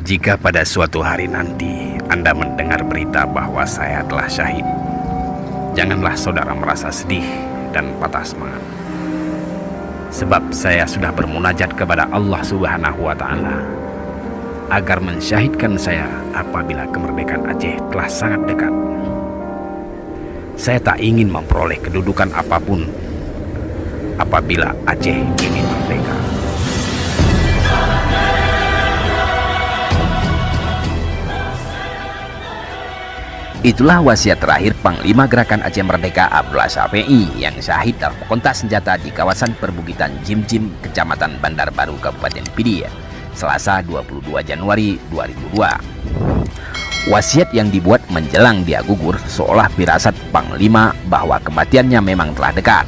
Jika pada suatu hari nanti Anda mendengar berita bahwa saya telah syahid, janganlah saudara merasa sedih dan patah semangat. Sebab saya sudah bermunajat kepada Allah Subhanahu wa Ta'ala agar mensyahidkan saya apabila kemerdekaan Aceh telah sangat dekat. Saya tak ingin memperoleh kedudukan apapun apabila Aceh ini merdeka. Itulah wasiat terakhir Panglima Gerakan Aceh Merdeka Abdullah Syafii yang syahid dalam kontak senjata di kawasan perbukitan Jim-Jim, Kecamatan Bandar Baru, Kabupaten Pidi, Selasa 22 Januari 2002. Wasiat yang dibuat menjelang dia gugur seolah firasat Panglima bahwa kematiannya memang telah dekat.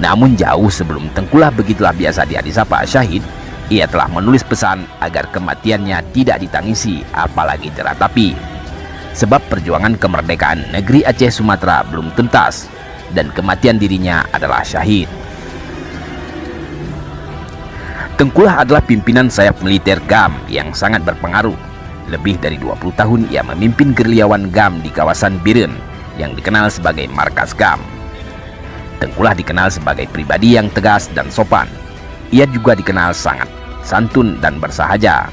Namun jauh sebelum Tengkulah begitulah biasa dia disapa syahid, ia telah menulis pesan agar kematiannya tidak ditangisi apalagi diratapi. Sebab perjuangan kemerdekaan negeri Aceh Sumatera belum tuntas dan kematian dirinya adalah syahid. Tengkulah adalah pimpinan sayap militer GAM yang sangat berpengaruh. Lebih dari 20 tahun ia memimpin gerilyawan GAM di kawasan Biren yang dikenal sebagai markas GAM. Tengkulah dikenal sebagai pribadi yang tegas dan sopan. Ia juga dikenal sangat santun dan bersahaja.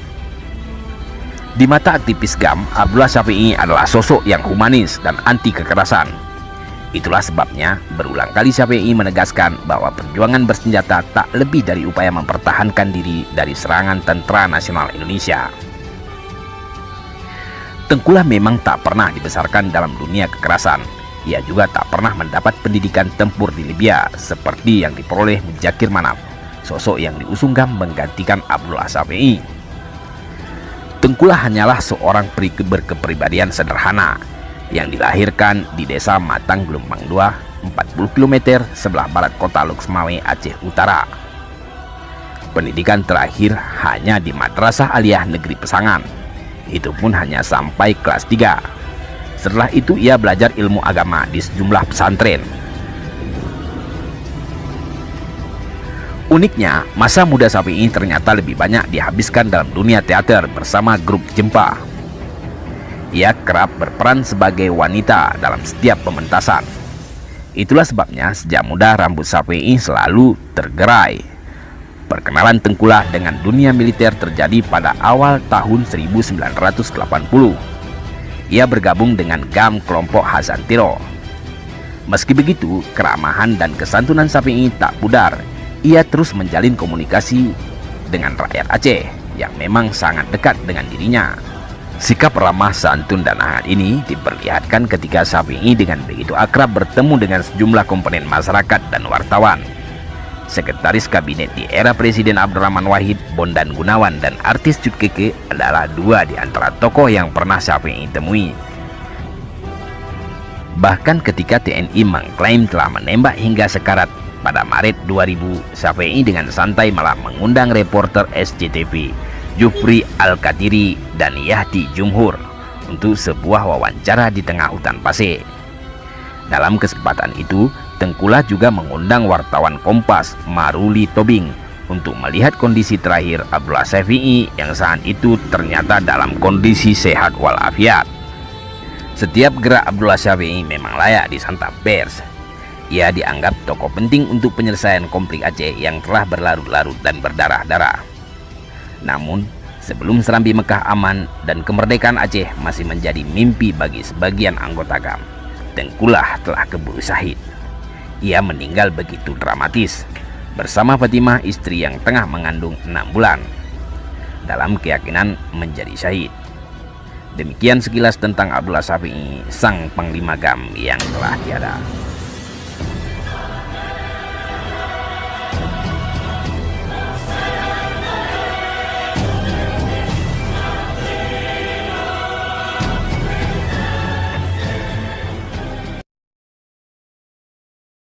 Di mata aktivis GAM, Abdullah Syafii adalah sosok yang humanis dan anti kekerasan. Itulah sebabnya berulang kali Syafii menegaskan bahwa perjuangan bersenjata tak lebih dari upaya mempertahankan diri dari serangan Tentara Nasional Indonesia. Tengkulah memang tak pernah dibesarkan dalam dunia kekerasan. Ia juga tak pernah mendapat pendidikan tempur di Libya seperti yang diperoleh Mujakir Manaf, sosok yang diusung GAM menggantikan Abdullah Syafii. Tengkulah hanyalah seorang berkepribadian sederhana yang dilahirkan di desa Matang Gelombang 2, 40 km sebelah barat kota Luxmawe, Aceh Utara. Pendidikan terakhir hanya di Madrasah Aliyah Negeri Pesangan. Itu pun hanya sampai kelas 3. Setelah itu ia belajar ilmu agama di sejumlah pesantren. Uniknya, masa muda Syafii ternyata lebih banyak dihabiskan dalam dunia teater bersama grup Jempa. Ia kerap berperan sebagai wanita dalam setiap pementasan. Itulah sebabnya sejak muda rambut Syafii selalu tergerai. Perkenalan Tengkulah dengan dunia militer terjadi pada awal tahun 1980. Ia bergabung dengan GAM kelompok Hasan Tiro. Meski begitu, keramahan dan kesantunan Syafii tak pudar. Ia terus menjalin komunikasi dengan rakyat Aceh yang memang sangat dekat dengan dirinya. Sikap ramah, santun, dan hangat ini diperlihatkan ketika Syafii dengan begitu akrab bertemu dengan sejumlah komponen masyarakat dan wartawan. Sekretaris Kabinet di era Presiden Abdurrahman Wahid, Bondan Gunawan, dan artis Cut Keke adalah dua di antara tokoh yang pernah Syafii temui. Bahkan ketika TNI mengklaim telah menembak hingga sekarat, pada Maret 2000, Syafii dengan santai malah mengundang reporter SCTV Jufri Al-Qadiri dan Yahdi Jumhur untuk sebuah wawancara di tengah hutan pasir. Dalam kesempatan itu, Tengkulah juga mengundang wartawan Kompas Maruli Tobing untuk melihat kondisi terakhir Abdullah Syafii yang saat itu ternyata dalam kondisi sehat walafiat. Setiap gerak Abdullah Syafii memang layak disantap pers. Ia dianggap tokoh penting untuk penyelesaian konflik Aceh yang telah berlarut-larut dan berdarah-darah. Namun, sebelum Serambi Mekah aman dan kemerdekaan Aceh masih menjadi mimpi bagi sebagian anggota GAM, Tengkulah telah keburu syahid. Ia meninggal begitu dramatis bersama Fatimah, istri yang tengah mengandung 6 bulan, dalam keyakinan menjadi syahid. Demikian sekilas tentang Abdullah Syafii, sang Panglima GAM yang telah tiada.